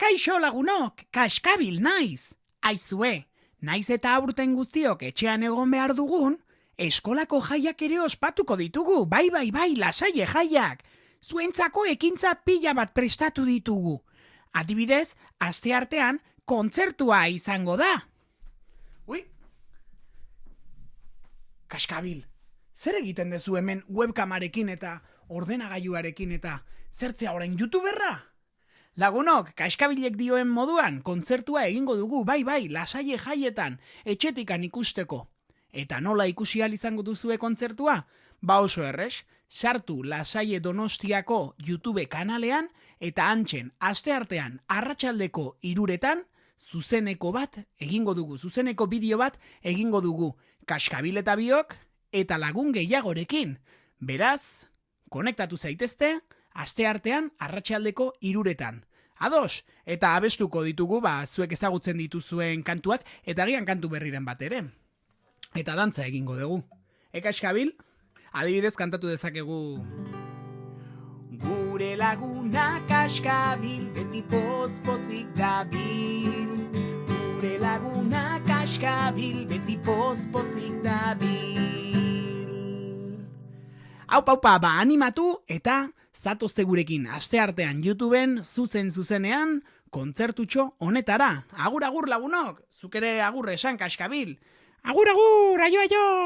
Kaixo lagunok, kaskabil naiz. Aizue, naiz eta aurten guztiok etxean egon behar dugun, eskolako jaiak ere ospatuko ditugu, bai, lasaie jaiak. Zuentzako ekintza pila bat prestatu ditugu. Adibidez, asteartean kontzertua izango da. Ui, kaskabil, zer egiten dezu hemen webkamarekin eta ordenagailuarekin eta zertzea orain youtuberra? Lagunok, kaskabilek dioen moduan, kontzertua egingo dugu, bai, lasaie jaietan, etxetikan ikusteko. Eta nola ikusi ahal izango duzue kontzertua? Ba oso errez, sartu Lasaie Donostiako YouTube kanalean, eta hantxen, asteartean, arratsaldeko 3:00 zuzeneko bat egingo dugu, zuzeneko bideo bat egingo dugu, kaskabil eta biok, eta lagun gehiagorekin. Beraz, konektatu zaitezte, asteartean arratsaldeko 3:00. Ados, eta abestuko ditugu, zuek ezagutzen dituzuen kantuak, eta agian kantu berriren bat ere. Eta dantza egingo dugu. Kaskabil, adibidez kantatu dezakegu. Gure laguna kaskabil, beti pozik dabil. Gure laguna kaskabil, beti pozik dabil. Aupa, animatu eta zatozte gurekin asteartean YouTubeen zuzenean kontzertutxo honetara. Agur lagunok, zuk ere agur esan kaskabil. Agur, aio!